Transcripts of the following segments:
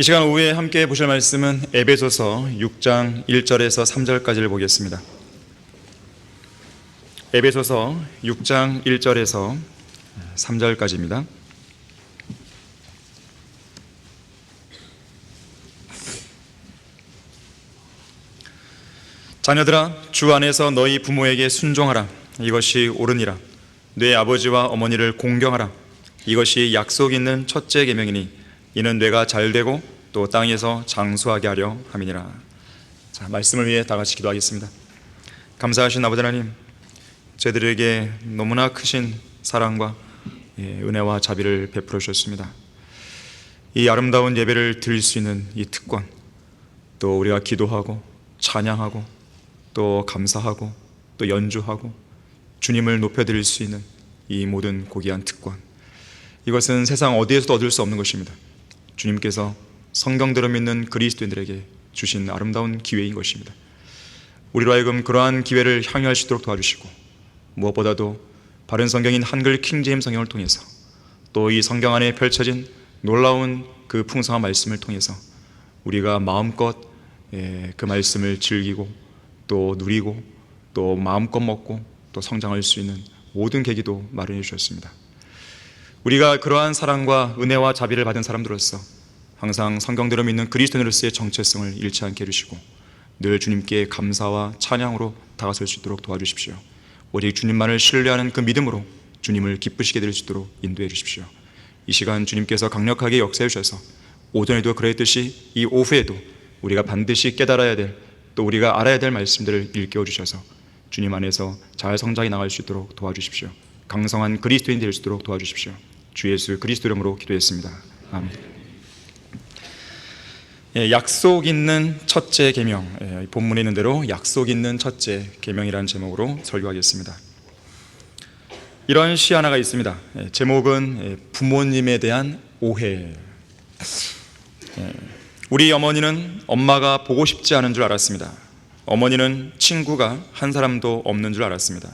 이 시간 오후에 함께 보실 말씀은 에베소서 6장 1절에서 3절까지를 보겠습니다. 에베소서 6장 1절에서 3절까지입니다. 자녀들아, 주 안에서 너희 부모에게 순종하라. 이것이 옳으니라. 네 아버지와 어머니를 공경하라. 이것이 약속 있는 첫째 계명이니 이는 뇌가 잘되고 또 땅에서 장수하게 하려 함이니라. 자, 말씀을 위해 다 같이 기도하겠습니다. 감사하신 아버지 하나님, 저희들에게 너무나 크신 사랑과 은혜와 자비를 베풀어 주셨습니다. 이 아름다운 예배를 드릴 수 있는 이 특권, 또 우리가 기도하고 찬양하고 또 감사하고 또 연주하고 주님을 높여드릴 수 있는 이 모든 고귀한 특권, 이것은 세상 어디에서도 얻을 수 없는 것입니다. 주님께서 성경대로 믿는 그리스도인들에게 주신 아름다운 기회인 것입니다. 우리로 하여금 그러한 기회를 향유할 수 있도록 도와주시고, 무엇보다도 바른 성경인 한글 킹제임스 성경을 통해서 또 이 성경 안에 펼쳐진 놀라운 그 풍성한 말씀을 통해서 우리가 마음껏 그 말씀을 즐기고 또 누리고 또 마음껏 먹고 또 성장할 수 있는 모든 계기도 마련해 주셨습니다. 우리가 그러한 사랑과 은혜와 자비를 받은 사람들로서 항상 성경대로 믿는 그리스도인으로서의 정체성을 잃지 않게 해주시고 늘 주님께 감사와 찬양으로 다가설 수 있도록 도와주십시오. 오직 주님만을 신뢰하는 그 믿음으로 주님을 기쁘시게 될 수 있도록 인도해 주십시오. 이 시간 주님께서 강력하게 역사해 주셔서 오전에도 그랬듯이 이 오후에도 우리가 반드시 깨달아야 될, 또 우리가 알아야 될 말씀들을 일깨워 주셔서 주님 안에서 잘 성장해 나갈 수 있도록 도와주십시오. 강성한 그리스도인 될 수 있도록 도와주십시오. 주 예수 그리스도 이름으로 기도했습니다. 아멘. 약속 있는 첫째 계명, 본문에 있는 대로 약속 있는 첫째 계명이라는 제목으로 설교하겠습니다. 이런 시 하나가 있습니다. 제목은 부모님에 대한 오해. 우리 어머니는 엄마가 보고 싶지 않은 줄 알았습니다. 어머니는 친구가 한 사람도 없는 줄 알았습니다.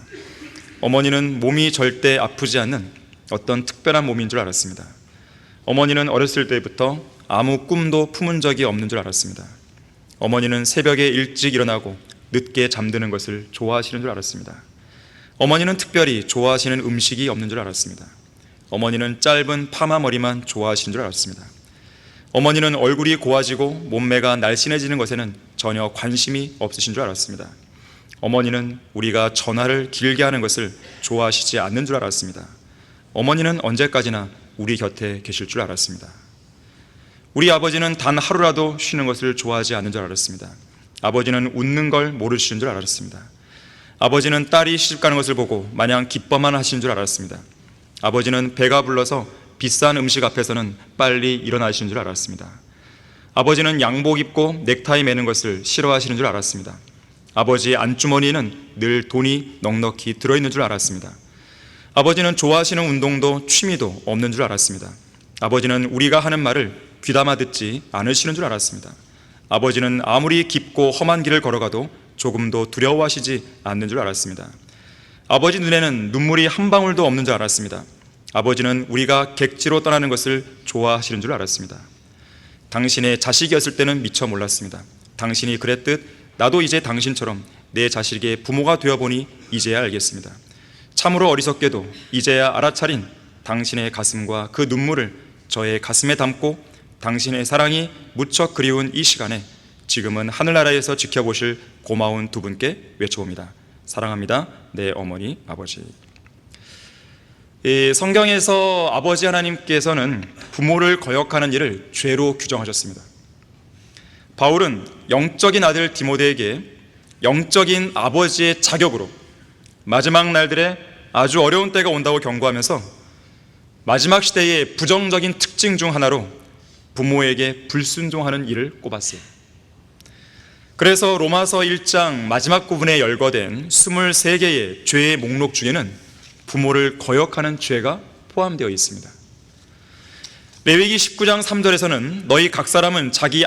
어머니는 몸이 절대 아프지 않는 어떤 특별한 몸인 줄 알았습니다. 어머니는 어렸을 때부터 아무 꿈도 품은 적이 없는 줄 알았습니다. 어머니는 새벽에 일찍 일어나고 늦게 잠드는 것을 좋아하시는 줄 알았습니다. 어머니는 특별히 좋아하시는 음식이 없는 줄 알았습니다. 어머니는 짧은 파마 머리만 좋아하시는 줄 알았습니다. 어머니는 얼굴이 고와지고 몸매가 날씬해지는 것에는 전혀 관심이 없으신 줄 알았습니다. 어머니는 우리가 전화를 길게 하는 것을 좋아하시지 않는 줄 알았습니다. 어머니는 언제까지나 우리 곁에 계실 줄 알았습니다. 우리 아버지는 단 하루라도 쉬는 것을 좋아하지 않는 줄 알았습니다. 아버지는 웃는 걸 모르시는 줄 알았습니다. 아버지는 딸이 시집가는 것을 보고 마냥 기뻐만 하시는 줄 알았습니다. 아버지는 배가 불러서 비싼 음식 앞에서는 빨리 일어나시는 줄 알았습니다. 아버지는 양복 입고 넥타이 매는 것을 싫어하시는 줄 알았습니다. 아버지의 안주머니에는 늘 돈이 넉넉히 들어있는 줄 알았습니다. 아버지는 좋아하시는 운동도 취미도 없는 줄 알았습니다. 아버지는 우리가 하는 말을 귀담아 듣지 않으시는 줄 알았습니다. 아버지는 아무리 깊고 험한 길을 걸어가도 조금도 두려워하시지 않는 줄 알았습니다. 아버지 눈에는 눈물이 한 방울도 없는 줄 알았습니다. 아버지는 우리가 객지로 떠나는 것을 좋아하시는 줄 알았습니다. 당신의 자식이었을 때는 미처 몰랐습니다. 당신이 그랬듯 나도 이제 당신처럼 내 자식의 부모가 되어보니 이제야 알겠습니다. 참으로 어리석게도 이제야 알아차린 당신의 가슴과 그 눈물을 저의 가슴에 담고 당신의 사랑이 무척 그리운 이 시간에 지금은 하늘나라에서 지켜보실 고마운 두 분께 외쳐봅니다. 사랑합니다. 내 어머니, 아버지. 성경에서 아버지 하나님께서는 부모를 거역하는 일을 죄로 규정하셨습니다. 바울은 영적인 아들 디모데에게 영적인 아버지의 자격으로 마지막 날들에 아주 어려운 때가 온다고 경고하면서 마지막 시대의 부정적인 특징 중 하나로 부모에게 불순종하는 일을 꼽았어요. 그래서 로마서 1장 마지막 부분에 열거된 23개의 죄의 목록 중에는 부모를 거역하는 죄가 포함되어 있습니다. 레위기 19장 3절에서는 너희 각 사람은 자기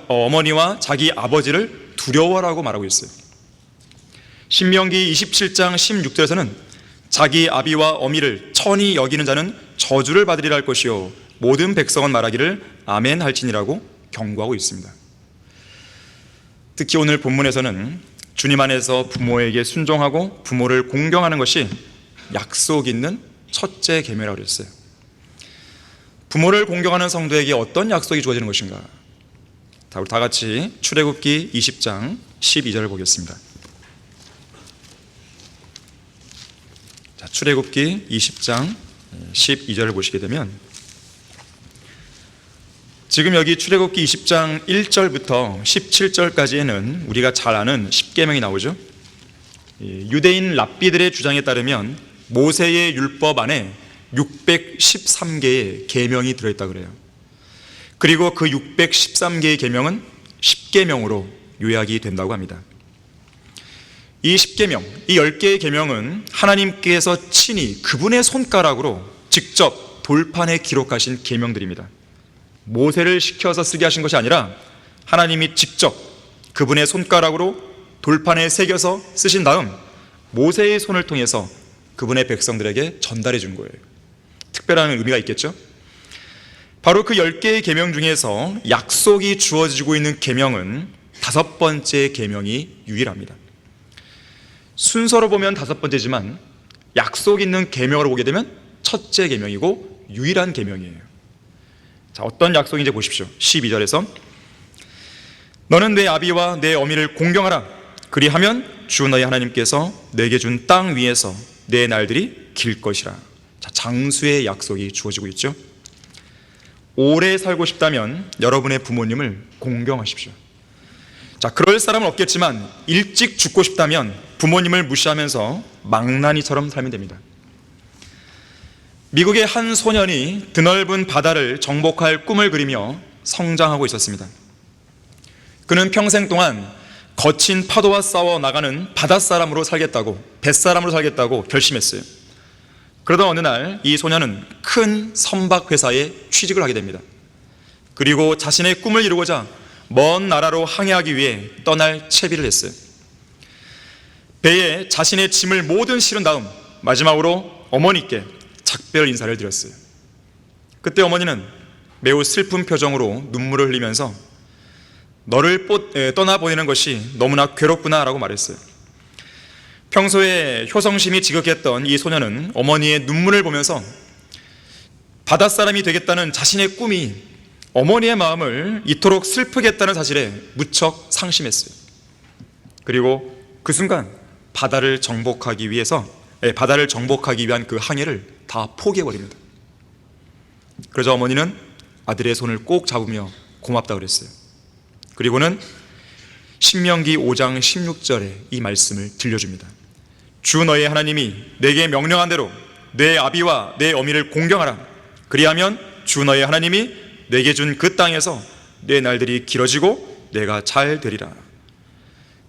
어머니와 자기 아버지를 두려워하라고 말하고 있어요. 신명기 27장 16절에서는 자기 아비와 어미를 천히 여기는 자는 저주를 받으리라 할 것이요 모든 백성은 말하기를 아멘 할지니라고 경고하고 있습니다. 특히 오늘 본문에서는 주님 안에서 부모에게 순종하고 부모를 공경하는 것이 약속 있는 첫째 계명이라고 그랬어요. 부모를 공경하는 성도에게 어떤 약속이 주어지는 것인가? 자, 우리 다 같이 출애굽기 20장 12절을 보겠습니다. 자, 출애굽기 20장 12절을 보시게 되면, 지금 여기 출애굽기 20장 1절부터 17절까지에는 우리가 잘 아는 십계명이 나오죠. 유대인 랍비들의 주장에 따르면 모세의 율법 안에 613개의 계명이 들어있다고 그래요. 그리고 그 613개의 계명은 십계명으로 요약이 된다고 합니다. 이 십계명, 이 10개의 계명은 하나님께서 친히 그분의 손가락으로 직접 돌판에 기록하신 계명들입니다. 모세를 시켜서 쓰게 하신 것이 아니라 하나님이 직접 그분의 손가락으로 돌판에 새겨서 쓰신 다음 모세의 손을 통해서 그분의 백성들에게 전달해 준 거예요. 특별한 의미가 있겠죠? 바로 그 10개의 계명 중에서 약속이 주어지고 있는 계명은 5번째 계명이 유일합니다. 순서로 보면 5번째지만 약속 있는 계명으로 보게 되면 첫째 계명이고 유일한 계명이에요. 자, 어떤 약속인지 보십시오. 12절에서 너는 내 아비와 내 어미를 공경하라. 그리하면 주 너희 하나님께서 내게 준 땅 위에서 내 날들이 길 것이라. 자, 장수의 약속이 주어지고 있죠. 오래 살고 싶다면 여러분의 부모님을 공경하십시오. 자, 그럴 사람은 없겠지만 일찍 죽고 싶다면 부모님을 무시하면서 망나니처럼 살면 됩니다. 미국의 한 소년이 드넓은 바다를 정복할 꿈을 그리며 성장하고 있었습니다. 그는 평생 동안 거친 파도와 싸워 나가는 바닷사람으로 살겠다고, 뱃사람으로 살겠다고 결심했어요. 그러던 어느 날 이 소년은 큰 선박회사에 취직을 하게 됩니다. 그리고 자신의 꿈을 이루고자 먼 나라로 항해하기 위해 떠날 채비를 했어요. 배에 자신의 짐을 모든 실은 다음 마지막으로 어머니께 작별 인사를 드렸어요. 그때 어머니는 매우 슬픈 표정으로 눈물을 흘리면서 너를 떠나보내는 것이 너무나 괴롭구나 라고 말했어요. 평소에 효성심이 지극했던 이 소년은 어머니의 눈물을 보면서 바닷사람이 되겠다는 자신의 꿈이 어머니의 마음을 이토록 슬프게 했다는 사실에 무척 상심했어요. 그리고 그 순간 바다를 정복하기 위한 그 항해를 다 포기해버립니다. 그러자 어머니는 아들의 손을 꼭 잡으며 고맙다고 그랬어요. 그리고는 신명기 5장 16절에 이 말씀을 들려줍니다. 주 너의 하나님이 내게 명령한 대로 내 아비와 내 어미를 공경하라. 그리하면 주 너의 하나님이 내게 준 그 땅에서 내 날들이 길어지고 내가 잘 되리라.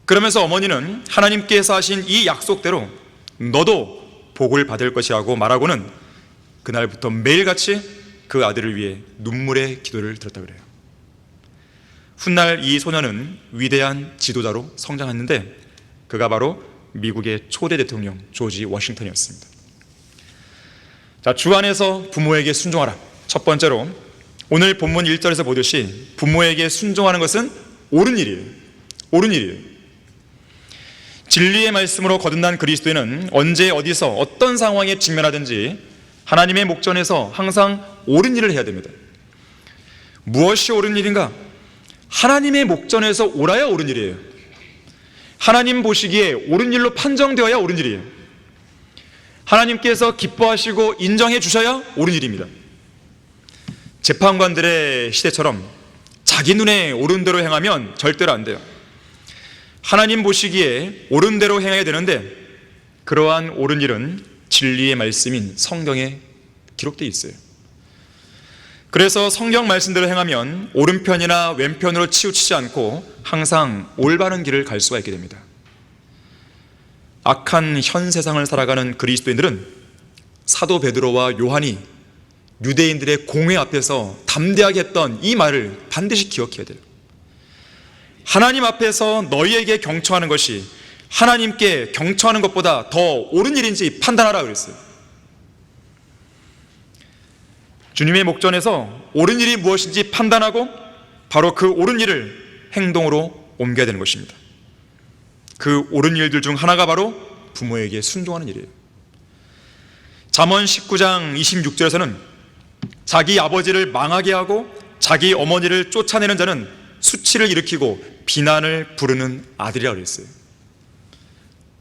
그러면서 어머니는 하나님께서 하신 이 약속대로 너도 복을 받을 것이라고 말하고는 그날부터 매일같이 그 아들을 위해 눈물의 기도를 드렸다고 그래요. 훗날 이 소년은 위대한 지도자로 성장했는데 그가 바로 미국의 초대 대통령 조지 워싱턴이었습니다. 자, 주 안에서 부모에게 순종하라. 첫 번째로 오늘 본문 1절에서 보듯이 부모에게 순종하는 것은 옳은 일이에요. 옳은 일이에요. 진리의 말씀으로 거듭난 그리스도인은 언제 어디서 어떤 상황에 직면하든지 하나님의 목전에서 항상 옳은 일을 해야 됩니다. 무엇이 옳은 일인가? 하나님의 목전에서 옳아야 옳은 일이에요. 하나님 보시기에 옳은 일로 판정되어야 옳은 일이에요. 하나님께서 기뻐하시고 인정해 주셔야 옳은 일입니다. 재판관들의 시대처럼 자기 눈에 옳은 대로 행하면 절대로 안 돼요. 하나님 보시기에 옳은 대로 행해야 되는데 그러한 옳은 일은 진리의 말씀인 성경에 기록되어 있어요. 그래서 성경 말씀대로 행하면 오른편이나 왼편으로 치우치지 않고 항상 올바른 길을 갈 수가 있게 됩니다. 악한 현 세상을 살아가는 그리스도인들은 사도 베드로와 요한이 유대인들의 공회 앞에서 담대하게 했던 이 말을 반드시 기억해야 돼요. 하나님 앞에서 너희에게 경청하는 것이 하나님께 경청하는 것보다 더 옳은 일인지 판단하라 그랬어요. 주님의 목전에서 옳은 일이 무엇인지 판단하고 바로 그 옳은 일을 행동으로 옮겨야 되는 것입니다. 그 옳은 일들 중 하나가 바로 부모에게 순종하는 일이에요. 잠언 19장 26절에서는 자기 아버지를 망하게 하고 자기 어머니를 쫓아내는 자는 수치를 일으키고 비난을 부르는 아들이라고 그랬어요.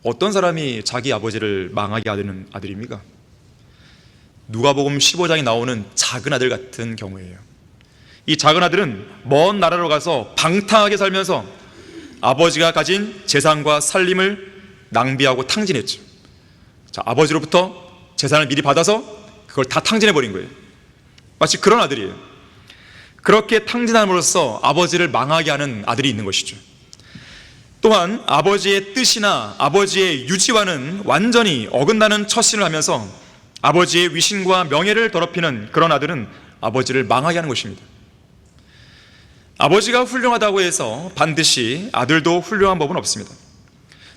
어떤 사람이 자기 아버지를 망하게 하는 아들입니까? 누가복음 15장에 나오는 작은 아들 같은 경우예요. 이 작은 아들은 먼 나라로 가서 방탕하게 살면서 아버지가 가진 재산과 살림을 낭비하고 탕진했죠. 자, 아버지로부터 재산을 미리 받아서 그걸 다 탕진해버린 거예요. 마치 그런 아들이에요. 그렇게 탕진함으로써 아버지를 망하게 하는 아들이 있는 것이죠. 또한 아버지의 뜻이나 아버지의 유지와는 완전히 어긋나는 처신을 하면서 아버지의 위신과 명예를 더럽히는 그런 아들은 아버지를 망하게 하는 것입니다. 아버지가 훌륭하다고 해서 반드시 아들도 훌륭한 법은 없습니다.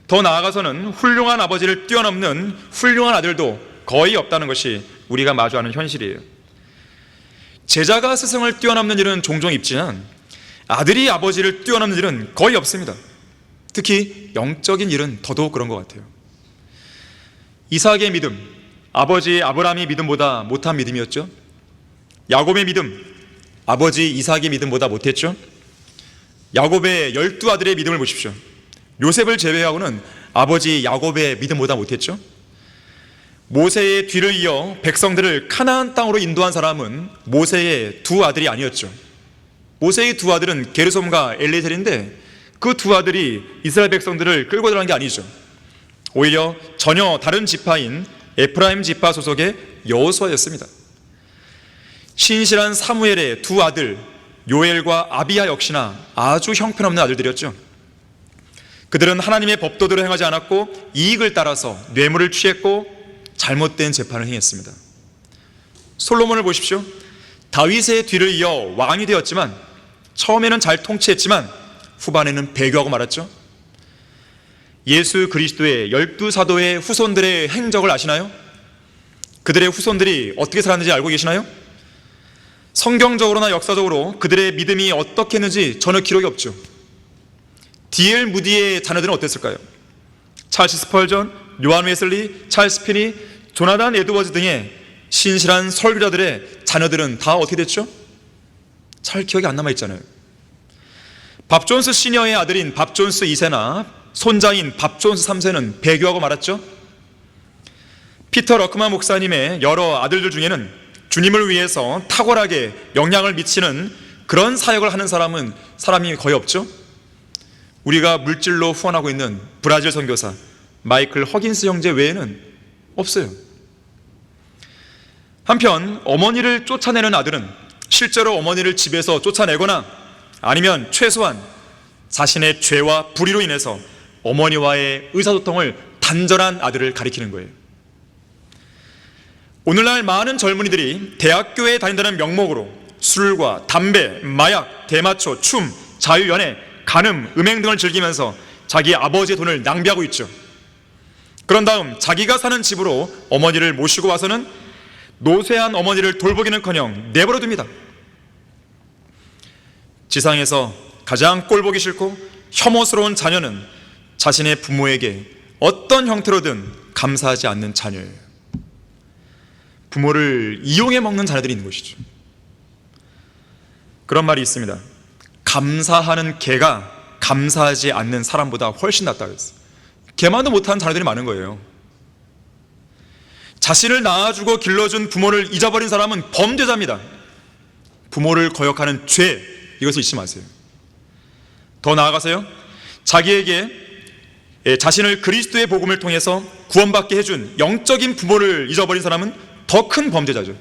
더 나아가서는 훌륭한 아버지를 뛰어넘는 훌륭한 아들도 거의 없다는 것이 우리가 마주하는 현실이에요. 제자가 스승을 뛰어넘는 일은 종종 있지만 아들이 아버지를 뛰어넘는 일은 거의 없습니다. 특히 영적인 일은 더더욱 그런 것 같아요. 이삭의 믿음, 아버지 아브라함의 믿음보다 못한 믿음이었죠. 야곱의 믿음, 아버지 이삭의 믿음보다 못했죠. 야곱의 12아들의 믿음을 보십시오. 요셉을 제외하고는 아버지 야곱의 믿음보다 못했죠. 모세의 뒤를 이어 백성들을 카나안 땅으로 인도한 사람은 모세의 두 아들이 아니었죠. 모세의 두 아들은 게르솜과 엘리에셀인데 그 두 아들이 이스라엘 백성들을 끌고 들어간 게 아니죠. 오히려 전혀 다른 지파인 에프라임 지파 소속의 여호수아였습니다. 신실한 사무엘의 두 아들 요엘과 아비야 역시나 아주 형편없는 아들들이었죠. 그들은 하나님의 법도대로 행하지 않았고 이익을 따라서 뇌물을 취했고 잘못된 재판을 행했습니다. 솔로몬을 보십시오. 다윗의 뒤를 이어 왕이 되었지만 처음에는 잘 통치했지만 후반에는 배교하고 말았죠. 예수 그리스도의 12사도의 후손들의 행적을 아시나요? 그들의 후손들이 어떻게 살았는지 알고 계시나요? 성경적으로나 역사적으로 그들의 믿음이 어떻게 했는지 전혀 기록이 없죠. D.L. 무디의 자녀들은 어땠을까요? 찰스 스펄전, 요한 웨슬리, 찰스 피니, 조나단 에드워즈 등의 신실한 설교자들의 자녀들은 다 어떻게 됐죠? 잘 기억이 안 남아있잖아요. 밥 존스 시니어의 아들인 밥 존스 2세나 손자인 밥 존스 3세는 배교하고 말았죠. 피터 러크만 목사님의 여러 아들들 중에는 주님을 위해서 탁월하게 영향을 미치는 그런 사역을 하는 사람이 거의 없죠. 우리가 물질로 후원하고 있는 브라질 선교사 마이클 허긴스 형제 외에는 없어요. 한편 어머니를 쫓아내는 아들은 실제로 어머니를 집에서 쫓아내거나 아니면 최소한 자신의 죄와 불의로 인해서 어머니와의 의사소통을 단절한 아들을 가리키는 거예요. 오늘날 많은 젊은이들이 대학교에 다닌다는 명목으로 술과 담배, 마약, 대마초, 춤, 자유연애, 간음, 음행 등을 즐기면서 자기 아버지의 돈을 낭비하고 있죠. 그런 다음 자기가 사는 집으로 어머니를 모시고 와서는 노쇠한 어머니를 돌보기는커녕 내버려 둡니다. 지상에서 가장 꼴보기 싫고 혐오스러운 자녀는 자신의 부모에게 어떤 형태로든 감사하지 않는 자녀예요. 부모를 이용해 먹는 자녀들이 있는 것이죠. 그런 말이 있습니다. 감사하는 개가 감사하지 않는 사람보다 훨씬 낫다고 했어요. 개만도 못하는 자녀들이 많은 거예요. 자신을 낳아주고 길러준 부모를 잊어버린 사람은 범죄자입니다. 부모를 거역하는 죄, 이것을 잊지 마세요. 더 나아가서요, 자기에게 자신을 그리스도의 복음을 통해서 구원받게 해준 영적인 부모를 잊어버린 사람은 더 큰 범죄자죠.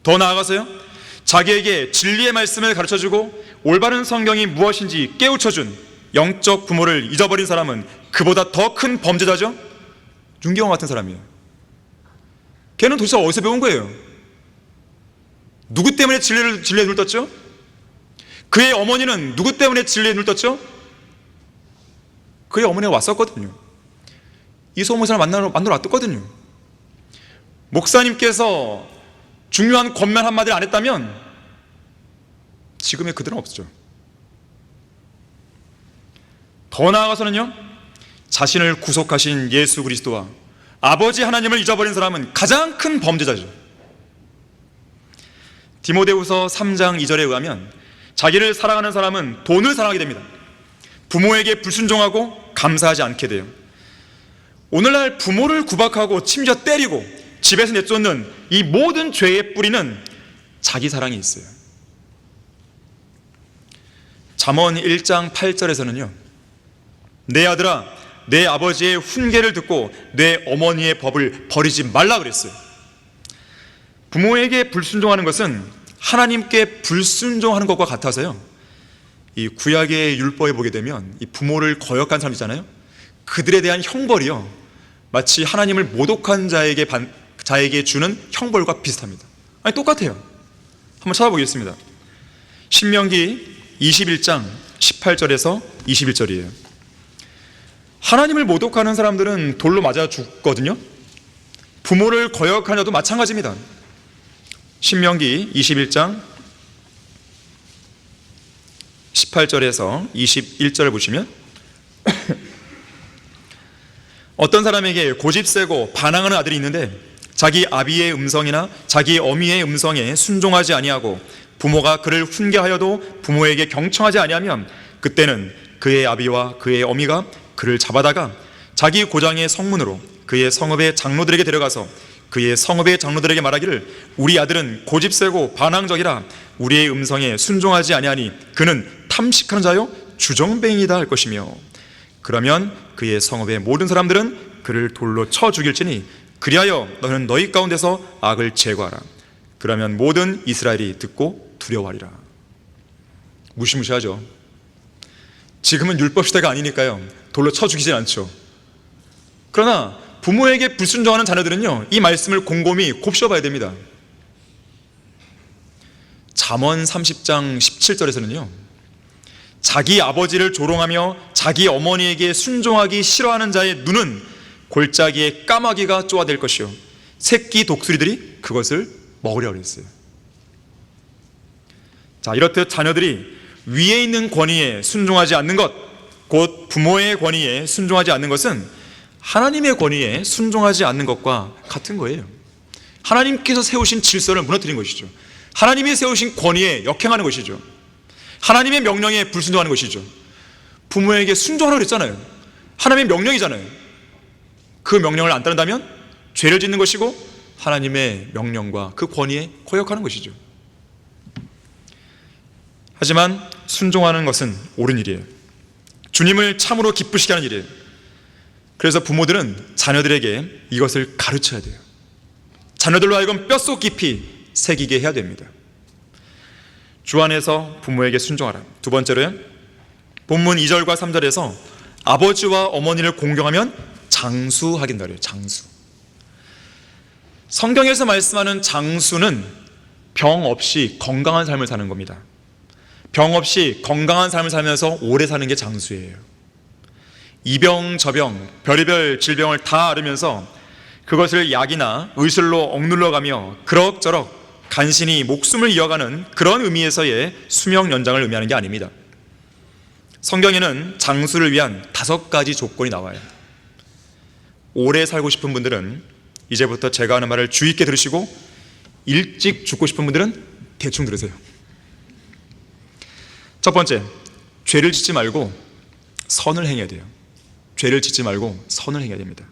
더 나아가서요, 자기에게 진리의 말씀을 가르쳐주고 올바른 성경이 무엇인지 깨우쳐준 영적 부모를 잊어버린 사람은 그보다 더 큰 범죄자죠. 윤경호 같은 사람이에요. 걔는 도대체 어디서 배운 거예요? 누구 때문에 진리에 눈을 떴죠? 그의 어머니는 누구 때문에 진리에 눈을 떴죠? 그의 어머니가 왔었거든요. 이소호 목사를 만나러 왔거든요. 목사님께서 중요한 권면 한마디를 안 했다면 지금의 그들은 없죠. 더 나아가서는요, 자신을 구속하신 예수 그리스도와 아버지 하나님을 잊어버린 사람은 가장 큰 범죄자죠. 디모데후서 3장 2절에 의하면 자기를 사랑하는 사람은 돈을 사랑하게 됩니다. 부모에게 불순종하고 감사하지 않게 돼요. 오늘날 부모를 구박하고 심지어 때리고 집에서 내쫓는 이 모든 죄의 뿌리는 자기 사랑이 있어요. 잠언 1장 8절에서는요, 내 아들아, 내 아버지의 훈계를 듣고 내 어머니의 법을 버리지 말라 그랬어요. 부모에게 불순종하는 것은 하나님께 불순종하는 것과 같아서요, 이 구약의 율법에 보게 되면 이 부모를 거역한 사람 있잖아요, 그들에 대한 형벌이요, 마치 하나님을 모독한 자에게 주는 형벌과 비슷합니다. 아니, 똑같아요. 한번 찾아보겠습니다. 신명기 21장 18절에서 21절이에요. 하나님을 모독하는 사람들은 돌로 맞아 죽거든요. 부모를 거역하냐도 마찬가지입니다. 신명기 21장 18절에서 21절을 보시면 어떤 사람에게 고집세고 반항하는 아들이 있는데 자기 아비의 음성이나 자기 어미의 음성에 순종하지 아니하고 부모가 그를 훈계하여도 부모에게 경청하지 아니하면 그때는 그의 아비와 그의 어미가 그를 잡아다가 자기 고장의 성문으로 그의 성읍의 장로들에게 데려가서 그의 성읍의 장로들에게 말하기를 우리 아들은 고집세고 반항적이라 우리의 음성에 순종하지 아니하니 그는 탐식하는 자요 주정뱅이다 할 것이며, 그러면 그의 성읍의 모든 사람들은 그를 돌로 쳐 죽일지니 그리하여 너는 너희 가운데서 악을 제거하라. 그러면 모든 이스라엘이 듣고 두려워하리라. 무시무시하죠. 지금은 율법 시대가 아니니까요, 돌로 쳐 죽이진 않죠. 그러나 부모에게 불순종하는 자녀들은요, 이 말씀을 곰곰이 곱씹어봐야 됩니다. 잠언 30장 17절에서는요, 자기 아버지를 조롱하며 자기 어머니에게 순종하기 싫어하는 자의 눈은 골짜기에 까마귀가 쪼아댈 것이요 새끼 독수리들이 그것을 먹으려고 했어요. 자, 이렇듯 자녀들이 위에 있는 권위에 순종하지 않는 것, 곧 부모의 권위에 순종하지 않는 것은 하나님의 권위에 순종하지 않는 것과 같은 거예요. 하나님께서 세우신 질서를 무너뜨린 것이죠. 하나님이 세우신 권위에 역행하는 것이죠. 하나님의 명령에 불순종하는 것이죠. 부모에게 순종하라고 그랬잖아요. 하나님의 명령이잖아요. 그 명령을 안 따른다면 죄를 짓는 것이고 하나님의 명령과 그 권위에 거역하는 것이죠. 하지만 순종하는 것은 옳은 일이에요. 주님을 참으로 기쁘시게 하는 일이에요. 그래서 부모들은 자녀들에게 이것을 가르쳐야 돼요. 자녀들로 하여금 뼛속 깊이 새기게 해야 됩니다. 주 안에서 부모에게 순종하라. 두 번째로요, 본문 2절과 3절에서 아버지와 어머니를 공경하면 장수하긴다 그래요. 장수. 성경에서 말씀하는 장수는 병 없이 건강한 삶을 사는 겁니다. 병 없이 건강한 삶을 살면서 오래 사는 게 장수예요. 이병 저병 별의별 질병을 다 앓으면서 그것을 약이나 의술로 억눌러가며 그럭저럭 간신히 목숨을 이어가는 그런 의미에서의 수명 연장을 의미하는 게 아닙니다. 성경에는 장수를 위한 5가지 조건이 나와요. 오래 살고 싶은 분들은 이제부터 제가 하는 말을 주의 있게 들으시고, 일찍 죽고 싶은 분들은 대충 들으세요. 첫 번째, 죄를 짓지 말고 선을 행해야 돼요. 죄를 짓지 말고 선을 행해야 됩니다.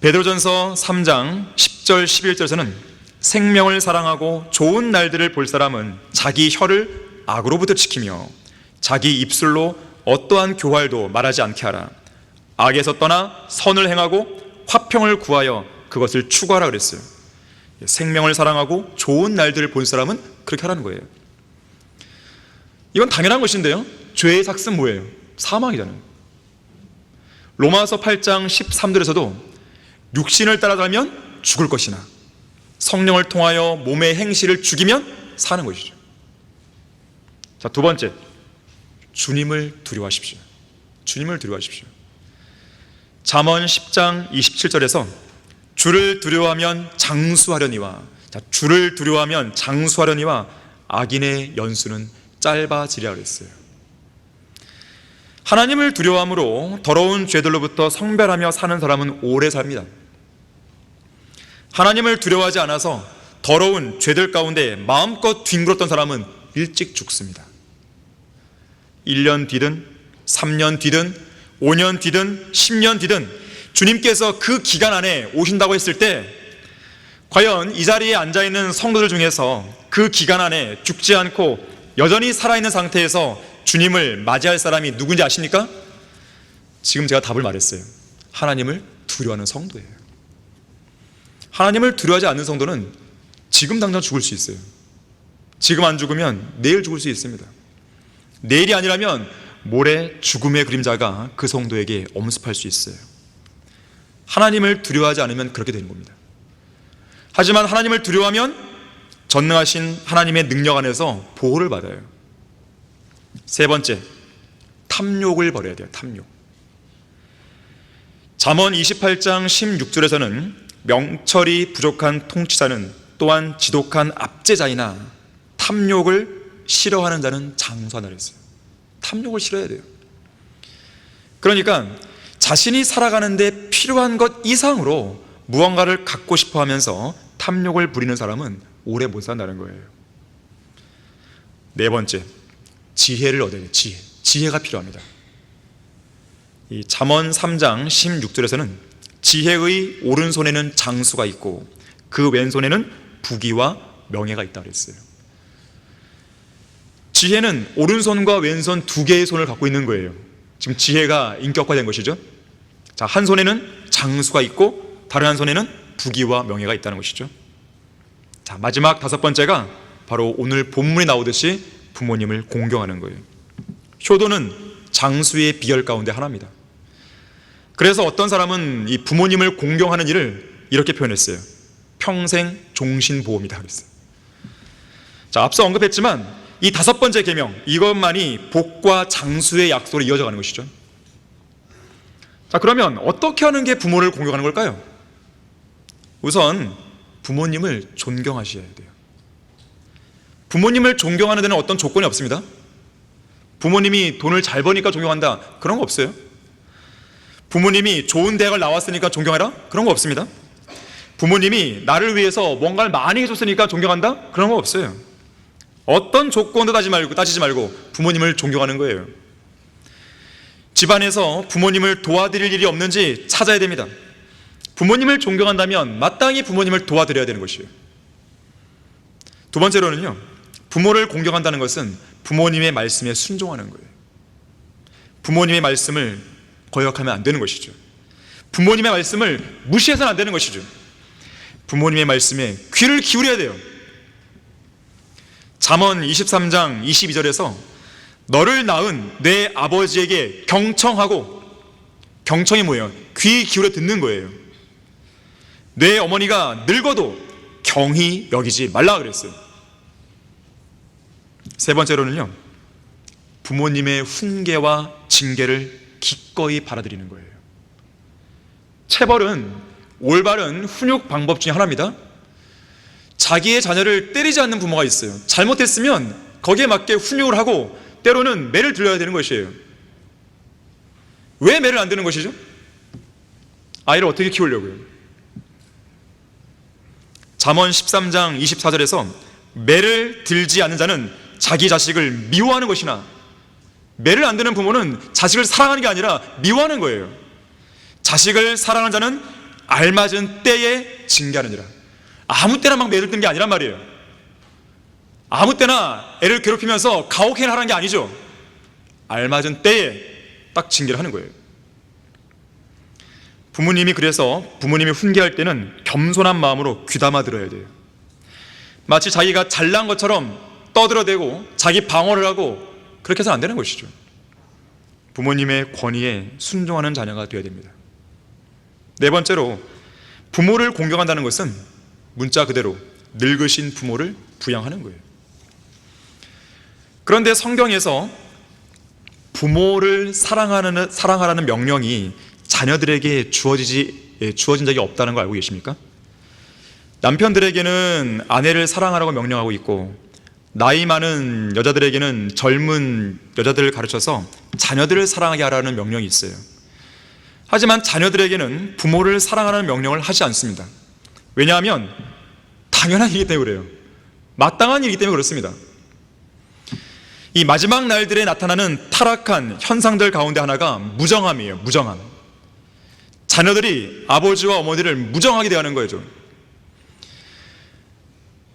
베드로전서 3장 10절 11절에서는 생명을 사랑하고 좋은 날들을 볼 사람은 자기 혀를 악으로부터 지키며 자기 입술로 어떠한 교활도 말하지 않게 하라. 악에서 떠나 선을 행하고 화평을 구하여 그것을 추구하라 그랬어요. 생명을 사랑하고 좋은 날들을 본 사람은 그렇게 하라는 거예요. 이건 당연한 것인데요, 죄의 삭은 뭐예요? 사망이잖아요. 로마서 8장 13절에서도 육신을 따라가면 죽을 것이나 성령을 통하여 몸의 행실을 죽이면 사는 것이죠. 자, 두 번째, 주님을 두려워하십시오. 주님을 두려워하십시오. 잠언 10장 27절에서 주를 두려워하면 장수하려니와, 자, 주를 두려워하면 장수하려니와 악인의 연수는 짧아지리라 그랬어요. 하나님을 두려워함으로 더러운 죄들로부터 성별하며 사는 사람은 오래 삽니다. 하나님을 두려워하지 않아서 더러운 죄들 가운데 마음껏 뒹굴었던 사람은 일찍 죽습니다. 1년 뒤든 3년 뒤든 5년 뒤든 10년 뒤든 주님께서 그 기간 안에 오신다고 했을 때 과연 이 자리에 앉아있는 성도들 중에서 그 기간 안에 죽지 않고 여전히 살아있는 상태에서 주님을 맞이할 사람이 누군지 아십니까? 지금 제가 답을 말했어요. 하나님을 두려워하는 성도예요. 하나님을 두려워하지 않는 성도는 지금 당장 죽을 수 있어요. 지금 안 죽으면 내일 죽을 수 있습니다. 내일이 아니라면 모레 죽음의 그림자가 그 성도에게 엄습할 수 있어요. 하나님을 두려워하지 않으면 그렇게 되는 겁니다. 하지만 하나님을 두려워하면 전능하신 하나님의 능력 안에서 보호를 받아요. 세 번째, 탐욕을 버려야 돼요. 탐욕. 잠언 28장 16절에서는 명철이 부족한 통치자는 또한 지독한 압제자이나 탐욕을 싫어하는 자는 장수하나 그랬어요. 탐욕을 싫어해야 돼요. 그러니까 자신이 살아가는데 필요한 것 이상으로 무언가를 갖고 싶어 하면서 탐욕을 부리는 사람은 오래 못 산다는 거예요. 네 번째, 지혜를 얻어야 돼요. 지혜가 필요합니다. 이 잠언 3장 16절에서는 지혜의 오른손에는 장수가 있고 그 왼손에는 부귀와 명예가 있다 그랬어요. 지혜는 오른손과 왼손 두 개의 손을 갖고 있는 거예요. 지금 지혜가 인격화된 것이죠. 자, 한 손에는 장수가 있고 다른 한 손에는 부귀와 명예가 있다는 것이죠. 자, 마지막 다섯 번째가 바로 오늘 본문에 나오듯이 부모님을 공경하는 거예요. 효도는 장수의 비결 가운데 하나입니다. 그래서 어떤 사람은 이 부모님을 공경하는 일을 이렇게 표현했어요. 평생 종신보험이다 그랬어요. 자, 앞서 언급했지만 이 다섯 번째 계명, 이것만이 복과 장수의 약속으로 이어져 가는 것이죠. 자, 그러면 어떻게 하는 게 부모를 공경하는 걸까요? 우선 부모님을 존경하셔야 돼요. 부모님을 존경하는 데는 어떤 조건이 없습니다. 부모님이 돈을 잘 버니까 존경한다, 그런 거 없어요. 부모님이 좋은 대학을 나왔으니까 존경해라, 그런 거 없습니다. 부모님이 나를 위해서 뭔가를 많이 해줬으니까 존경한다, 그런 거 없어요. 어떤 조건도 따지지 말고 부모님을 존경하는 거예요. 집안에서 부모님을 도와드릴 일이 없는지 찾아야 됩니다. 부모님을 존경한다면 마땅히 부모님을 도와드려야 되는 것이에요. 두 번째로는요, 부모를 공경한다는 것은 부모님의 말씀에 순종하는 거예요. 부모님의 말씀을 거역하면 안 되는 것이죠. 부모님의 말씀을 무시해서는 안 되는 것이죠. 부모님의 말씀에 귀를 기울여야 돼요. 잠언 23장 22절에서 너를 낳은 내 아버지에게 경청하고, 경청이 뭐예요? 귀 기울여 듣는 거예요. 내 어머니가 늙어도 경히 여기지 말라 그랬어요. 세 번째로는요, 부모님의 훈계와 징계를 기꺼이 받아들이는 거예요. 체벌은 올바른 훈육 방법 중에 하나입니다. 자기의 자녀를 때리지 않는 부모가 있어요. 잘못했으면 거기에 맞게 훈육을 하고 때로는 매를 들려야 되는 것이에요. 왜 매를 안 드는 것이죠? 아이를 어떻게 키우려고요? 잠언 13장 24절에서 매를 들지 않는 자는 자기 자식을 미워하는 것이나, 매를 안 드는 부모는 자식을 사랑하는 게 아니라 미워하는 거예요. 자식을 사랑하는 자는 알맞은 때에 징계하느니라. 아무 때나 막 매를 드는 게 아니란 말이에요. 아무 때나 애를 괴롭히면서 가혹행위를 하는 게 아니죠. 알맞은 때에 딱 징계를 하는 거예요. 부모님이 그래서 부모님이 훈계할 때는 겸손한 마음으로 귀담아 들어야 돼요. 마치 자기가 잘난 것처럼 떠들어대고 자기 방어를 하고 그렇게 해서는 안 되는 것이죠. 부모님의 권위에 순종하는 자녀가 되어야 됩니다. 네 번째로, 부모를 공경한다는 것은 문자 그대로 늙으신 부모를 부양하는 거예요. 그런데 성경에서 부모를 사랑하라는 명령이 자녀들에게 주어진 적이 없다는 거 알고 계십니까? 남편들에게는 아내를 사랑하라고 명령하고 있고, 나이 많은 여자들에게는 젊은 여자들을 가르쳐서 자녀들을 사랑하게 하라는 명령이 있어요. 하지만 자녀들에게는 부모를 사랑하라는 명령을 하지 않습니다. 왜냐하면 당연한 일이기 때문에 그래요. 마땅한 일이기 때문에 그렇습니다. 이 마지막 날들에 나타나는 타락한 현상들 가운데 하나가 무정함이에요. 무정함. 자녀들이 아버지와 어머니를 무정하게 대하는 거죠.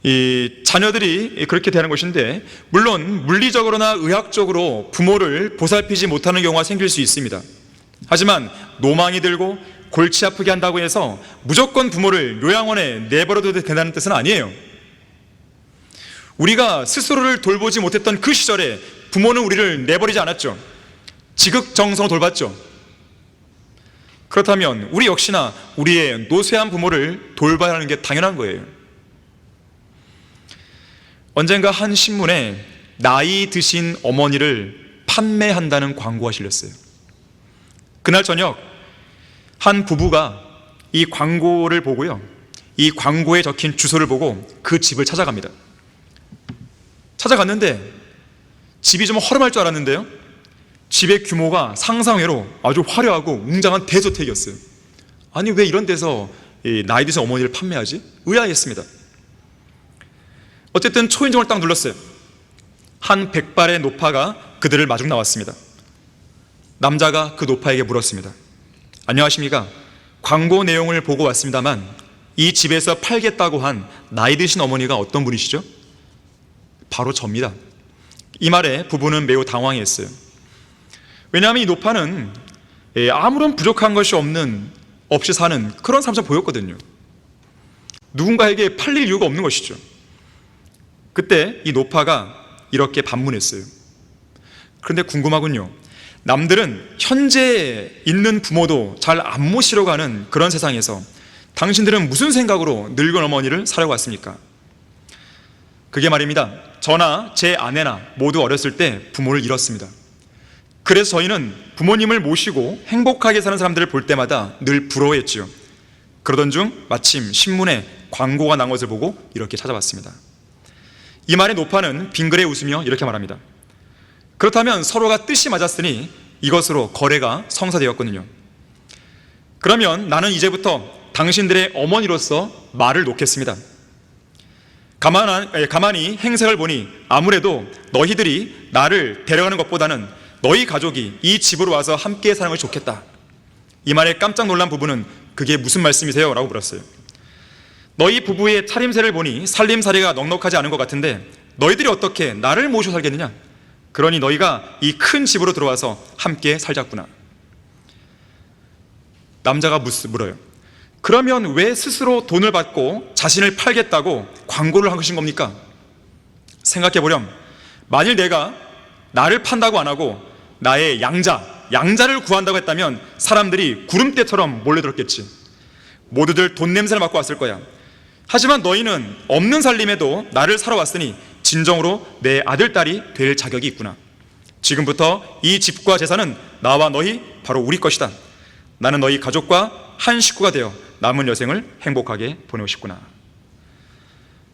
이 자녀들이 그렇게 대하는 것인데, 물론 물리적으로나 의학적으로 부모를 보살피지 못하는 경우가 생길 수 있습니다. 하지만 노망이 들고 골치 아프게 한다고 해서 무조건 부모를 요양원에 내버려둬도 된다는 뜻은 아니에요. 우리가 스스로를 돌보지 못했던 그 시절에 부모는 우리를 내버리지 않았죠. 지극정성으로 돌봤죠. 그렇다면 우리 역시나 우리의 노쇠한 부모를 돌봐야 하는 게 당연한 거예요. 언젠가 한 신문에 나이 드신 어머니를 판매한다는 광고가 실렸어요. 그날 저녁 한 부부가 이 광고를 보고요, 이 광고에 적힌 주소를 보고 그 집을 찾아갑니다. 찾아갔는데 집이 좀 허름할 줄 알았는데요, 집의 규모가 상상외로 아주 화려하고 웅장한 대저택이었어요. 아니, 왜 이런 데서 나이 드신 어머니를 판매하지? 의아했습니다. 어쨌든 초인종을 딱 눌렀어요. 한 백발의 노파가 그들을 마중 나왔습니다. 남자가 그 노파에게 물었습니다. 안녕하십니까? 광고 내용을 보고 왔습니다만 이 집에서 팔겠다고 한 나이 드신 어머니가 어떤 분이시죠? 바로 접니다. 이 말에 부부는 매우 당황했어요. 왜냐하면 이 노파는 아무런 부족한 것이 없이 사는 그런 사람처럼 보였거든요. 누군가에게 팔릴 이유가 없는 것이죠. 그때 이 노파가 이렇게 반문했어요. 그런데 궁금하군요. 남들은 현재 있는 부모도 잘 안 모시러 가는 그런 세상에서 당신들은 무슨 생각으로 늙은 어머니를 사려고 왔습니까? 그게 말입니다, 저나 제 아내나 모두 어렸을 때 부모를 잃었습니다. 그래서 저희는 부모님을 모시고 행복하게 사는 사람들을 볼 때마다 늘 부러워했지요. 그러던 중 마침 신문에 광고가 난 것을 보고 이렇게 찾아봤습니다. 이 말에 노파는 빙그레 웃으며 이렇게 말합니다. 그렇다면 서로가 뜻이 맞았으니 이것으로 거래가 성사되었거든요. 그러면 나는 이제부터 당신들의 어머니로서 말을 놓겠습니다. 가만히 행색을 보니 아무래도 너희들이 나를 데려가는 것보다는 너희 가족이 이 집으로 와서 함께 사는 것이 좋겠다. 이 말에 깜짝 놀란 부부는 그게 무슨 말씀이세요? 라고 물었어요. 너희 부부의 차림새를 보니 살림살이가 넉넉하지 않은 것 같은데 너희들이 어떻게 나를 모시고 살겠느냐? 그러니 너희가 이 큰 집으로 들어와서 함께 살자꾸나. 남자가 물어요. 그러면 왜 스스로 돈을 받고 자신을 팔겠다고 광고를 한 것인 겁니까? 생각해보렴. 만일 내가 나를 판다고 안 하고 나의 양자를 구한다고 했다면 사람들이 구름대처럼 몰려들었겠지. 모두들 돈 냄새를 맡고 왔을 거야. 하지만 너희는 없는 살림에도 나를 사러 왔으니 진정으로 내 아들, 딸이 될 자격이 있구나. 지금부터 이 집과 재산은 나와 너희 바로 우리 것이다. 나는 너희 가족과 한 식구가 되어 남은 여생을 행복하게 보내고 싶구나.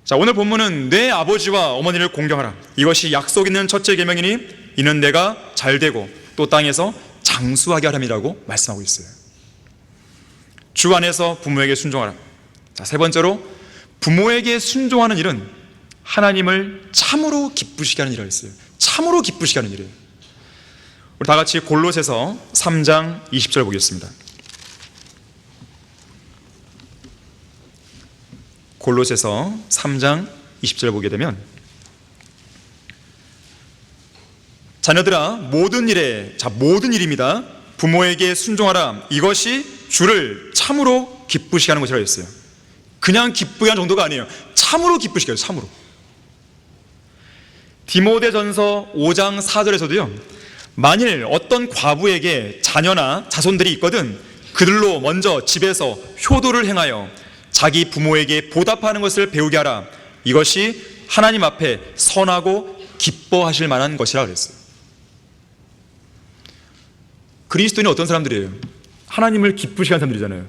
자, 오늘 본문은 내 아버지와 어머니를 공경하라, 이것이 약속 있는 첫째 계명이니 이는 내가 잘되고 또 땅에서 장수하게 하람이라고 말씀하고 있어요. 주 안에서 부모에게 순종하라. 자, 세 번째로 부모에게 순종하는 일은 하나님을 참으로 기쁘시게 하는 일이라고 했어요. 참으로 기쁘시게 하는 일이에요. 우리 다 같이 골로새서 3장 20절 보겠습니다. 골로새서 3장 20절 보게 되면, 자녀들아 모든 일입니다. 부모에게 순종하라. 이것이 주를 참으로 기쁘시게 하는 것이라고 했어요. 그냥 기쁘게 하는 정도가 아니에요. 참으로 기쁘시게 해요. 참으로. 디모데전서 5장 4절에서도요, 만일 어떤 과부에게 자녀나 자손들이 있거든 그들로 먼저 집에서 효도를 행하여 자기 부모에게 보답하는 것을 배우게 하라. 이것이 하나님 앞에 선하고 기뻐하실 만한 것이라 그랬어요. 그리스도인은 어떤 사람들이에요? 하나님을 기쁘시게 하는 사람들이잖아요.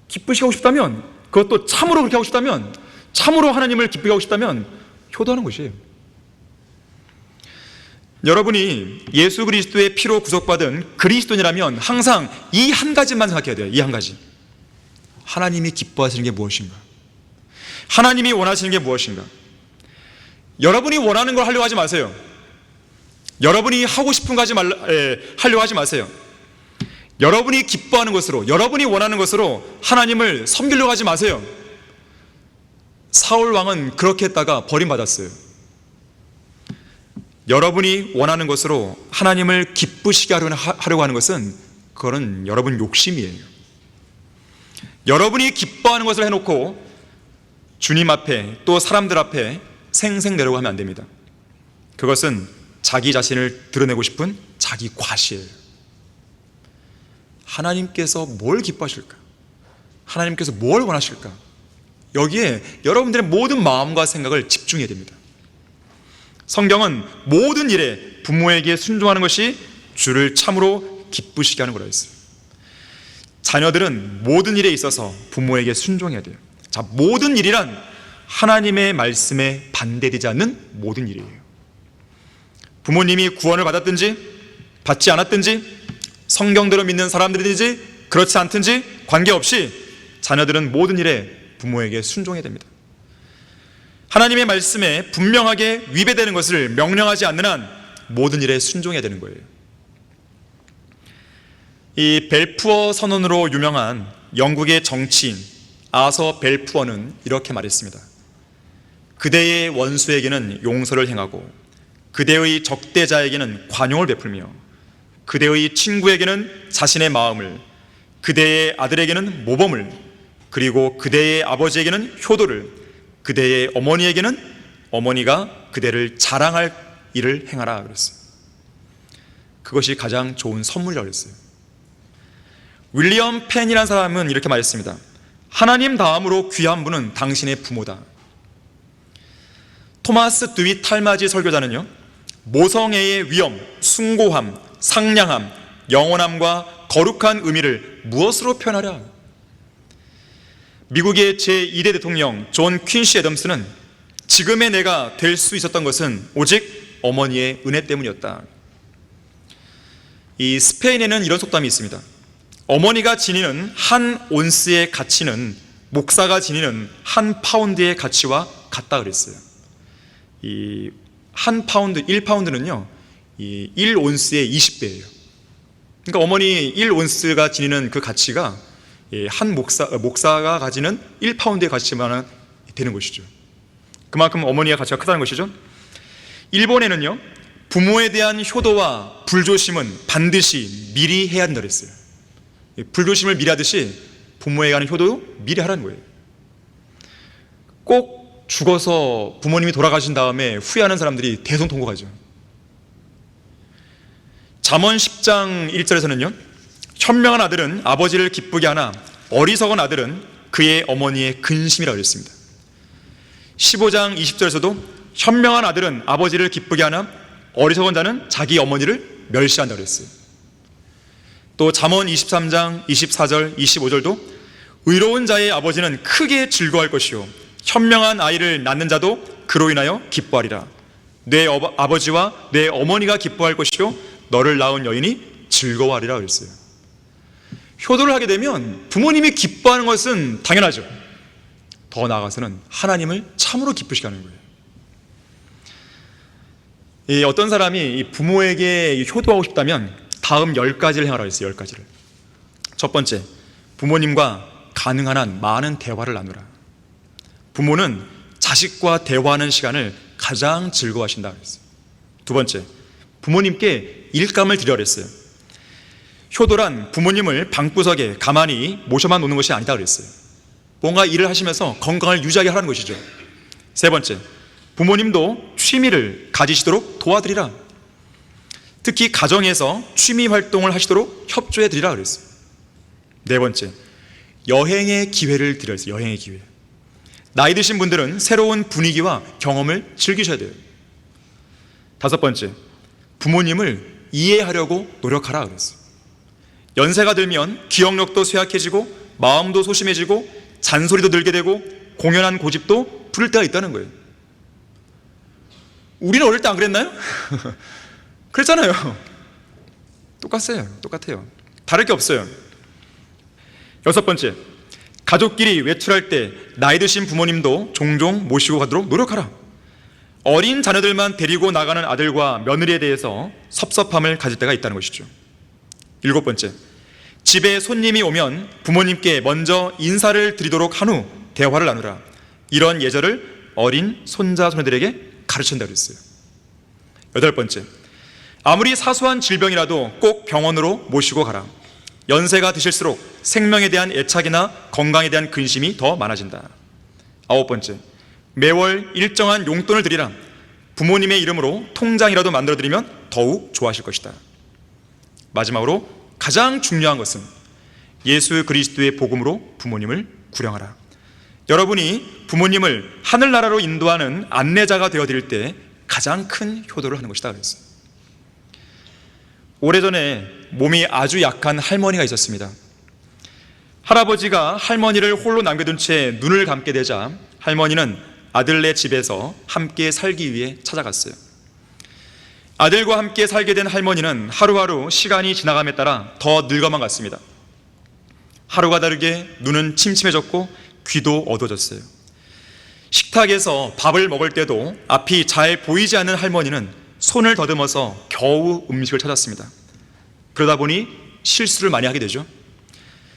기쁘시게 하고 싶다면, 그것도 참으로 그렇게 하고 싶다면, 참으로 하나님을 기쁘게 하고 싶다면 효도하는 것이에요. 여러분이 예수 그리스도의 피로 구속받은 그리스도인이라면 항상 이 한 가지만 생각해야 돼요. 이 한 가지. 하나님이 기뻐하시는 게 무엇인가? 하나님이 원하시는 게 무엇인가? 여러분이 원하는 걸 하려고 하지 마세요. 여러분이 하고 싶은 거 하려고 하지 마세요. 여러분이 기뻐하는 것으로, 여러분이 원하는 것으로 하나님을 섬기려고 하지 마세요. 사울 왕은 그렇게 했다가 버림받았어요. 여러분이 원하는 것으로 하나님을 기쁘시게 하려고 하는 것은 그거는 여러분 욕심이에요. 여러분이 기뻐하는 것을 해놓고 주님 앞에 또 사람들 앞에 생색내려고 하면 안 됩니다. 그것은 자기 자신을 드러내고 싶은 자기 과시예요. 하나님께서 뭘 기뻐하실까? 하나님께서 뭘 원하실까? 여기에 여러분들의 모든 마음과 생각을 집중해야 됩니다. 성경은 모든 일에 부모에게 순종하는 것이 주를 참으로 기쁘시게 하는 거라고 했어요. 자녀들은 모든 일에 있어서 부모에게 순종해야 돼요. 자, 모든 일이란 하나님의 말씀에 반대되지 않는 모든 일이에요. 부모님이 구원을 받았든지 받지 않았든지, 성경대로 믿는 사람들이든지 그렇지 않든지 관계없이 자녀들은 모든 일에 부모에게 순종해야 됩니다. 하나님의 말씀에 분명하게 위배되는 것을 명령하지 않는 한 모든 일에 순종해야 되는 거예요. 이 벨푸어 선언으로 유명한 영국의 정치인 아서 벨푸어는 이렇게 말했습니다. 그대의 원수에게는 용서를 행하고 그대의 적대자에게는 관용을 베풀며 그대의 친구에게는 자신의 마음을, 그대의 아들에게는 모범을, 그리고 그대의 아버지에게는 효도를, 그대의 어머니에게는 어머니가 그대를 자랑할 일을 행하라 그랬어요. 그것이 가장 좋은 선물이라고 그랬어요. 윌리엄 펜이라는 사람은 이렇게 말했습니다. 하나님 다음으로 귀한 분은 당신의 부모다. 토마스 드윗 탈마지 설교자는요, 모성애의 위엄, 숭고함, 상냥함, 영원함과 거룩한 의미를 무엇으로 표현하랴? 미국의 제2대 대통령 존 퀸시 애덤스는 지금의 내가 될 수 있었던 것은 오직 어머니의 은혜 때문이었다. 이 스페인에는 이런 속담이 있습니다. 어머니가 지니는 한 온스의 가치는 목사가 지니는 한 파운드의 가치와 같다 그랬어요. 이 한 파운드, 1파운드는요, 이 1온스의 20배예요. 그러니까 어머니 1온스가 지니는 그 가치가 한 목사가 가지는 1파운드의 가치만 되는 것이죠. 그만큼 어머니의 가치가 크다는 것이죠. 일본에는요, 부모에 대한 효도와 불조심은 반드시 미리 해야 한다고 했어요. 불조심을 미리 하듯이 부모에 관한 효도도 미리 하라는 거예요. 꼭 죽어서 부모님이 돌아가신 다음에 후회하는 사람들이 대성통곡하죠. 잠언 10장 1절에서는요, 현명한 아들은 아버지를 기쁘게 하나 어리석은 아들은 그의 어머니의 근심이라고 했습니다. 15장 20절에서도 현명한 아들은 아버지를 기쁘게 하나 어리석은 자는 자기 어머니를 멸시한다고 했어요. 또 잠언 23장 24절 25절도 의로운 자의 아버지는 크게 즐거워할 것이요 현명한 아이를 낳는 자도 그로 인하여 기뻐하리라. 내 아버지와 내 어머니가 기뻐할 것이요 너를 낳은 여인이 즐거워하리라 그랬어요. 효도를 하게 되면 부모님이 기뻐하는 것은 당연하죠. 더 나아가서는 하나님을 참으로 기쁘시게 하는 거예요. 어떤 사람이 부모에게 효도하고 싶다면 다음 10가지를 행하라고 했어요. 10가지를. 첫 번째, 부모님과 가능한 한 많은 대화를 나누라. 부모는 자식과 대화하는 시간을 가장 즐거워하신다 그랬어요. 두 번째, 부모님께 일감을 드리라 그랬어요. 효도란 부모님을 방구석에 가만히 모셔만 놓는 것이 아니다 그랬어요. 뭔가 일을 하시면서 건강을 유지하게 하라는 것이죠. 세 번째, 부모님도 취미를 가지시도록 도와드리라. 특히 가정에서 취미 활동을 하시도록 협조해 드리라 그랬어요. 네 번째, 여행의 기회를 드려야 했어요. 여행의 기회. 나이 드신 분들은 새로운 분위기와 경험을 즐기셔야 돼요. 다섯 번째, 부모님을 이해하려고 노력하라 그랬어요. 연세가 들면 기억력도 쇠약해지고 마음도 소심해지고 잔소리도 늘게 되고 공연한 고집도 부릴 때가 있다는 거예요. 우리는 어릴 때 안 그랬나요? 그랬잖아요. 똑같아요. 다를 게 없어요. 여섯 번째, 가족끼리 외출할 때 나이 드신 부모님도 종종 모시고 가도록 노력하라. 어린 자녀들만 데리고 나가는 아들과 며느리에 대해서 섭섭함을 가질 때가 있다는 것이죠. 일곱 번째, 집에 손님이 오면 부모님께 먼저 인사를 드리도록 한 후 대화를 나누라. 이런 예절을 어린 손자 손녀들에게 가르친다고 했어요. 여덟 번째, 아무리 사소한 질병이라도 꼭 병원으로 모시고 가라. 연세가 드실수록 생명에 대한 애착이나 건강에 대한 근심이 더 많아진다. 아홉 번째, 매월 일정한 용돈을 드리라. 부모님의 이름으로 통장이라도 만들어드리면 더욱 좋아하실 것이다. 마지막으로 가장 중요한 것은 예수 그리스도의 복음으로 부모님을 구령하라. 여러분이 부모님을 하늘나라로 인도하는 안내자가 되어드릴 때 가장 큰 효도를 하는 것이다 그랬어요. 오래전에 몸이 아주 약한 할머니가 있었습니다. 할아버지가 할머니를 홀로 남겨둔 채 눈을 감게 되자 할머니는 아들네 집에서 함께 살기 위해 찾아갔어요. 아들과 함께 살게 된 할머니는 하루하루 시간이 지나감에 따라 더 늙어만 갔습니다. 하루가 다르게 눈은 침침해졌고 귀도 어두워졌어요. 식탁에서 밥을 먹을 때도 앞이 잘 보이지 않는 할머니는 손을 더듬어서 겨우 음식을 찾았습니다. 그러다 보니 실수를 많이 하게 되죠.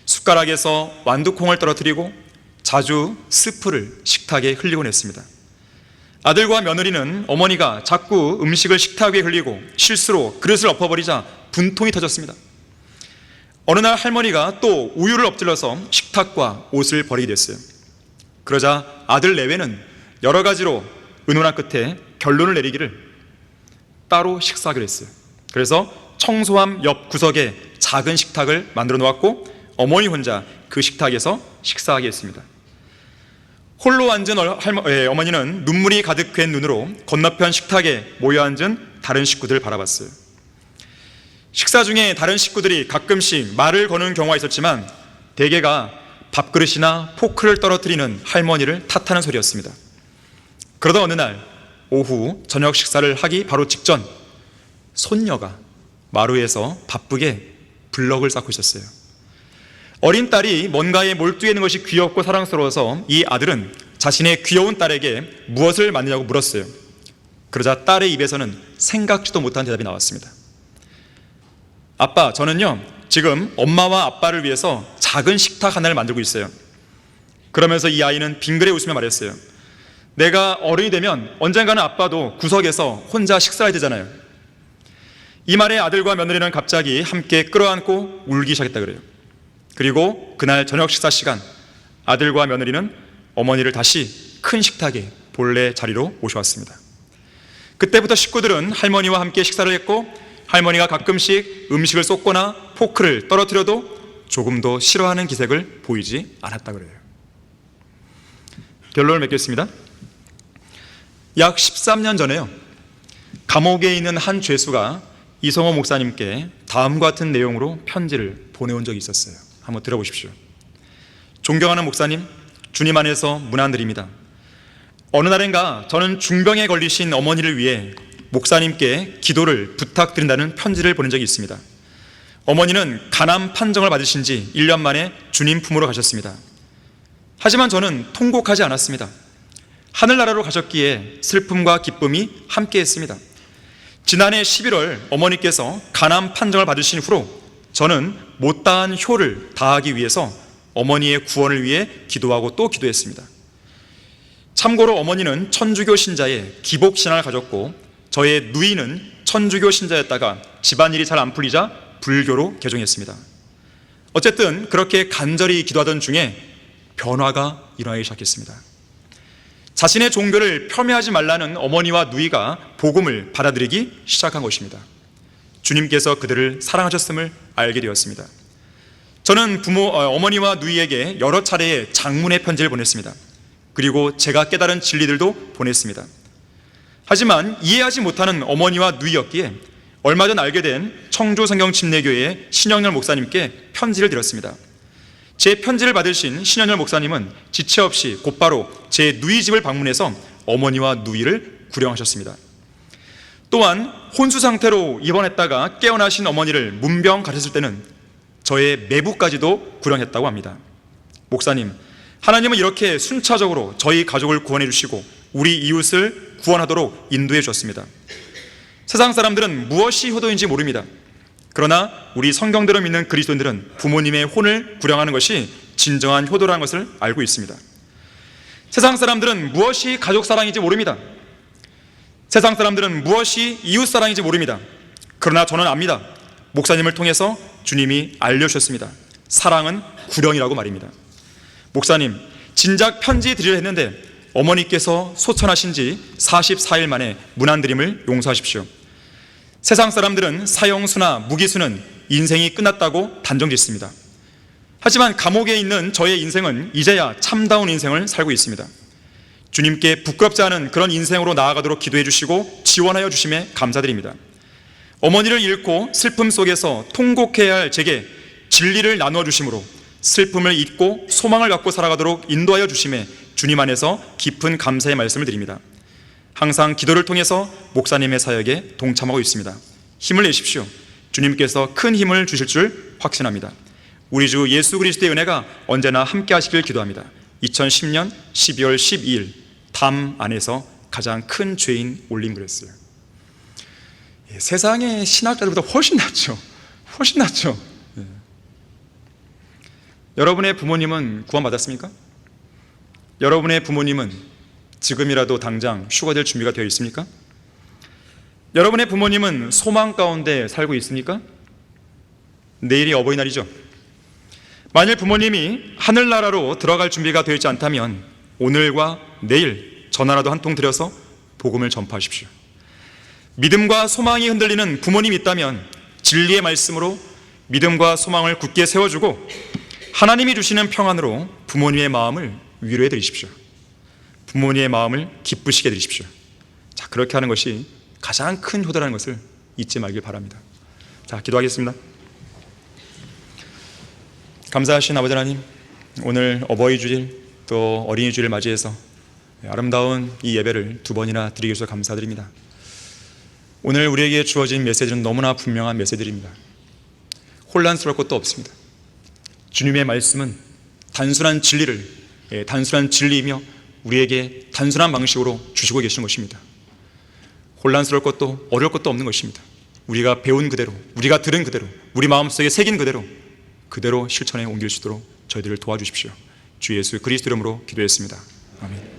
숟가락에서 완두콩을 떨어뜨리고 자주 스프를 식탁에 흘리곤 했습니다. 아들과 며느리는 어머니가 자꾸 음식을 식탁 위에 흘리고 실수로 그릇을 엎어버리자 분통이 터졌습니다. 어느 날 할머니가 또 우유를 엎질러서 식탁과 옷을 버리게 됐어요. 그러자 아들 내외는 여러 가지로 의논한 끝에 결론을 내리기를 따로 식사하기로 했어요. 그래서 청소함 옆 구석에 작은 식탁을 만들어 놓았고 어머니 혼자 그 식탁에서 식사하게 했습니다. 홀로 앉은 어머니는 눈물이 가득한 눈으로 건너편 식탁에 모여 앉은 다른 식구들을 바라봤어요. 식사 중에 다른 식구들이 가끔씩 말을 거는 경우가 있었지만 대개가 밥그릇이나 포크를 떨어뜨리는 할머니를 탓하는 소리였습니다. 그러다 어느 날 오후 저녁 식사를 하기 바로 직전 손녀가 마루에서 바쁘게 블럭을 쌓고 있었어요. 어린 딸이 뭔가에 몰두해 있는 것이 귀엽고 사랑스러워서 이 아들은 자신의 귀여운 딸에게 무엇을 만드냐고 물었어요. 그러자 딸의 입에서는 생각지도 못한 대답이 나왔습니다. 아빠, 저는요 지금 엄마와 아빠를 위해서 작은 식탁 하나를 만들고 있어요. 그러면서 이 아이는 빙그레 웃으며 말했어요. 내가 어른이 되면 언젠가는 아빠도 구석에서 혼자 식사해야 되잖아요. 이 말에 아들과 며느리는 갑자기 함께 끌어안고 울기 시작했다 그래요. 그리고 그날 저녁 식사 시간 아들과 며느리는 어머니를 다시 큰 식탁에 본래 자리로 모셔왔습니다. 그때부터 식구들은 할머니와 함께 식사를 했고 할머니가 가끔씩 음식을 쏟거나 포크를 떨어뜨려도 조금도 싫어하는 기색을 보이지 않았다 그래요. 결론을 맺겠습니다. 약 13년 전에요, 감옥에 있는 한 죄수가 이성호 목사님께 다음과 같은 내용으로 편지를 보내온 적이 있었어요. 한번 들어보십시오. 존경하는 목사님, 주님 안에서 문안드립니다. 어느 날인가 저는 중병에 걸리신 어머니를 위해 목사님께 기도를 부탁드린다는 편지를 보낸 적이 있습니다. 어머니는 간암 판정을 받으신 지 1년 만에 주님 품으로 가셨습니다. 하지만 저는 통곡하지 않았습니다. 하늘나라로 가셨기에 슬픔과 기쁨이 함께했습니다. 지난해 11월 어머니께서 간암 판정을 받으신 후로 저는 못다한 효를 다하기 위해서 어머니의 구원을 위해 기도하고 또 기도했습니다. 참고로 어머니는 천주교 신자의 기복신앙을 가졌고 저의 누이는 천주교 신자였다가 집안일이 잘 안 풀리자 불교로 개종했습니다. 어쨌든 그렇게 간절히 기도하던 중에 변화가 일어나기 시작했습니다. 자신의 종교를 폄훼하지 말라는 어머니와 누이가 복음을 받아들이기 시작한 것입니다. 주님께서 그들을 사랑하셨음을 알게 되었습니다. 저는 어머니와 누이에게 여러 차례의 장문의 편지를 보냈습니다. 그리고 제가 깨달은 진리들도 보냈습니다. 하지만 이해하지 못하는 어머니와 누이였기에 얼마 전 알게 된 청주성경침례교회의 신영렬 목사님께 편지를 드렸습니다. 제 편지를 받으신 신영렬 목사님은 지체 없이 곧바로 제 누이 집을 방문해서 어머니와 누이를 구령하셨습니다. 또한 혼수 상태로 입원했다가 깨어나신 어머니를 문병 가셨을 때는 저의 매부까지도 구령했다고 합니다. 목사님, 하나님은 이렇게 순차적으로 저희 가족을 구원해 주시고 우리 이웃을 구원하도록 인도해 주셨습니다. 세상 사람들은 무엇이 효도인지 모릅니다. 그러나 우리 성경대로 믿는 그리스도인들은 부모님의 혼을 구령하는 것이 진정한 효도라는 것을 알고 있습니다. 세상 사람들은 무엇이 가족 사랑인지 모릅니다. 세상 사람들은 무엇이 이웃 사랑인지 모릅니다. 그러나 저는 압니다. 목사님을 통해서 주님이 알려주셨습니다. 사랑은 구령이라고 말입니다. 목사님, 진작 편지 드리려 했는데 어머니께서 소천하신 지 44일 만에 문안드림을 용서하십시오. 세상 사람들은 사형수나 무기수는 인생이 끝났다고 단정짓습니다. 하지만 감옥에 있는 저의 인생은 이제야 참다운 인생을 살고 있습니다. 주님께 부끄럽지 않은 그런 인생으로 나아가도록 기도해 주시고 지원하여 주심에 감사드립니다. 어머니를 잃고 슬픔 속에서 통곡해야 할 제게 진리를 나누어 주심으로 슬픔을 잊고 소망을 갖고 살아가도록 인도하여 주심에 주님 안에서 깊은 감사의 말씀을 드립니다. 항상 기도를 통해서 목사님의 사역에 동참하고 있습니다. 힘을 내십시오. 주님께서 큰 힘을 주실 줄 확신합니다. 우리 주 예수 그리스도의 은혜가 언제나 함께 하시길 기도합니다. 2010년 12월 12일 담 안에서 가장 큰 죄인 올림그랬어요. 세상의 신학자들보다 훨씬 낫죠. 훨씬 낫죠. 여러분의 부모님은 구원받았습니까? 여러분의 부모님은 지금이라도 당장 휴가될 준비가 되어 있습니까? 여러분의 부모님은 소망 가운데 살고 있습니까? 내일이 어버이날이죠. 만일 부모님이 하늘나라로 들어갈 준비가 되어 있지 않다면 오늘과 내일 전화라도 한 통 드려서 복음을 전파하십시오. 믿음과 소망이 흔들리는 부모님이 있다면 진리의 말씀으로 믿음과 소망을 굳게 세워주고 하나님이 주시는 평안으로 부모님의 마음을 위로해 드리십시오. 부모님의 마음을 기쁘시게 해드리십시오. 자, 그렇게 하는 것이 가장 큰 효도라는 것을 잊지 말길 바랍니다. 자, 기도하겠습니다. 감사하신 아버지 하나님, 오늘 어버이 주일 또 어린이 주일을 맞이해서 아름다운 이 예배를 2번이나 드리기 위해서 감사드립니다. 오늘 우리에게 주어진 메시지는 너무나 분명한 메시지입니다. 혼란스러울 것도 없습니다. 주님의 말씀은 단순한 진리이며 우리에게 단순한 방식으로 주시고 계시는 것입니다. 혼란스러울 것도 어려울 것도 없는 것입니다. 우리가 배운 그대로, 우리가 들은 그대로, 우리 마음속에 새긴 그대로 실천에 옮길 수 있도록 저희들을 도와주십시오. 주 예수 그리스도 이름으로 기도했습니다. 아멘.